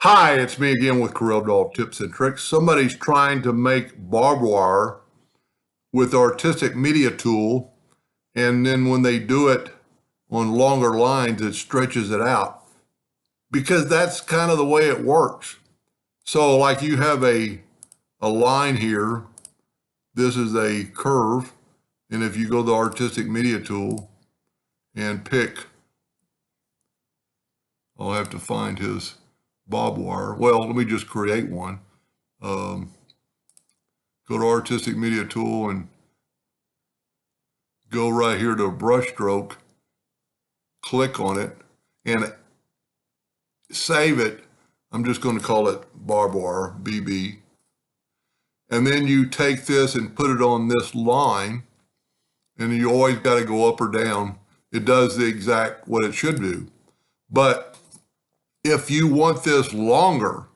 Hi, it's me again with CorelDraw tips and tricks. Somebody's trying to make Barwire with Artistic Media Tool, and then when they do it on longer lines, it stretches it out because that's kind of the way it works. So like you have a line here, this is a curve, and if you go to the Artistic Media Tool and pick, I'll have to find his bob wire. Well, let me just create one. Go to Artistic Media Tool and go right here to brush stroke, click on it, and save it. I'm just going to call it Barwire, BB. And then you take this and put it on this line, and you always got to go up or down. It does the exact what it should do. But if you want this longer,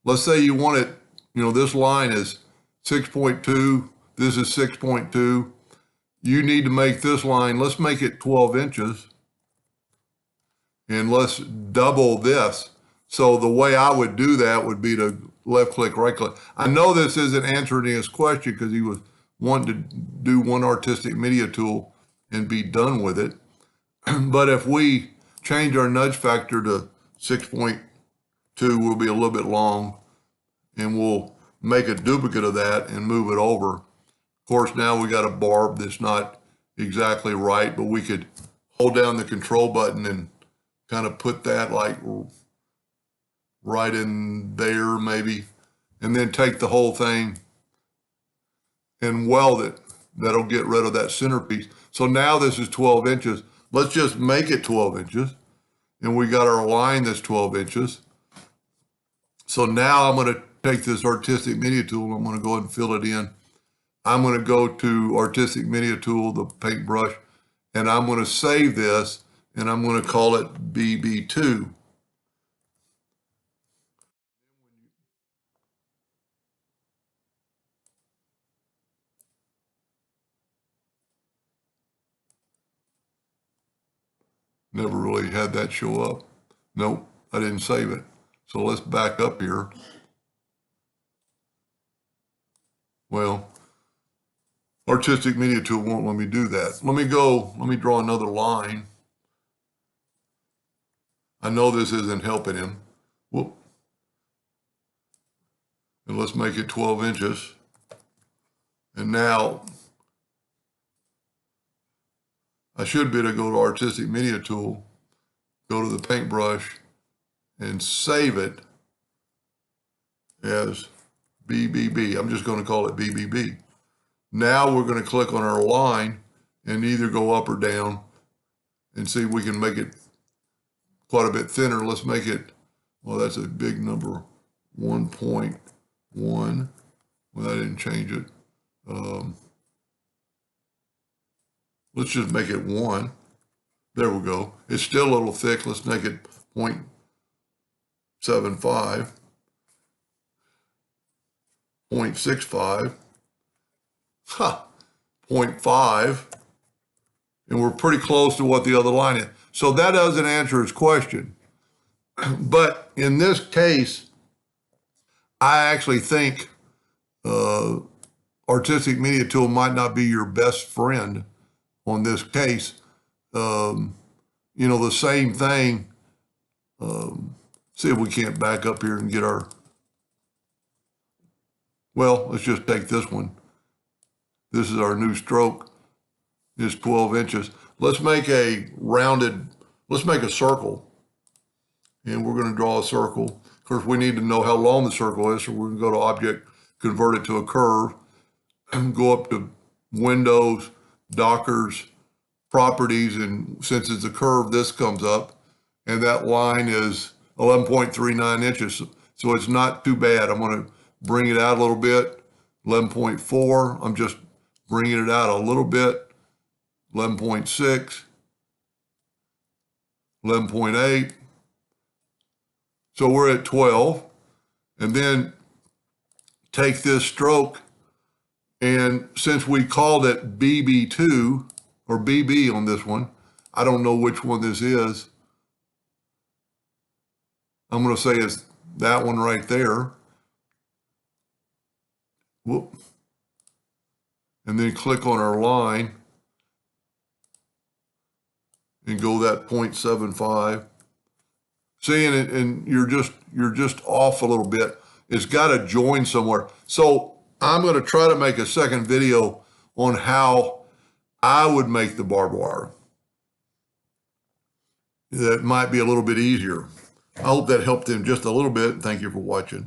let's say you want it, this line is 6.2, this is 6.2. You need to make this line, let's make it 12 inches, and let's double this. So the way I would do that would be to left click, right click. I know this isn't answering his question because he was wanting to do one Artistic Media Tool and be done with it. But if we change our nudge factor to 6.2, we'll be a little bit long, and we'll make a duplicate of that and move it over. Of course, now we got a barb that's not exactly right, but we could hold down the control button and kind of put that like right in there maybe, and then take the whole thing and weld it. That'll get rid of that centerpiece. So now this is 12 inches. Let's just make it 12 inches. And we got our line that's 12 inches. So now I'm going to take this Artistic Media Tool. I'm going to go ahead and fill it in. I'm going to go to Artistic Media Tool, the paintbrush, and I'm going to save this, and I'm going to call it BB2. Never really had that show up. Nope, I didn't save it. So let's back up here. Well, Artistic Media Tool won't let me do that. Let me draw another line. I know this isn't helping him. Whoop. And let's make it 12 inches. And now I should be able to go to Artistic Media Tool, go to the paintbrush, and save it as BBB. I'm just going to call it BBB. Now we're going to click on our line and either go up or down and see if we can make it quite a bit thinner. Let's make it, well, that's a big number, 1.1. Well, I didn't change it. Let's just make it 1. There we go. It's still a little thick. Let's make it 0.75, 0.65, 0.5, and we're pretty close to what the other line is. So that doesn't answer his question. But in this case, I actually think Artistic Media Tool might not be your best friend on this case. The same thing. See if we can't back up here and get our, well, let's just take this one. This is our new stroke. It's 12 inches. Let's make a rounded, let's make a circle. And we're going to draw a circle. Of course, we need to know how long the circle is, so we're going to go to Object, convert it to a curve, and go up to Windows, Dockers, Properties, and since it's a curve, this comes up, and that line is 11.39 inches. So it's not too bad. I'm going to bring it out a little bit. 11.4. I'm just bringing it out a little bit. 11.6. 11.8. So we're at 12. And then take this stroke, and since we called it BB2 or BB on this one, I don't know which one this is. I'm going to say it's that one right there. Whoop. And then click on our line and go that 0.75. See, and you're just off a little bit. It's got to join somewhere. So I'm going to try to make a second video on how I would make the barbed wire. That might be a little bit easier. I hope that helped them just a little bit. Thank you for watching.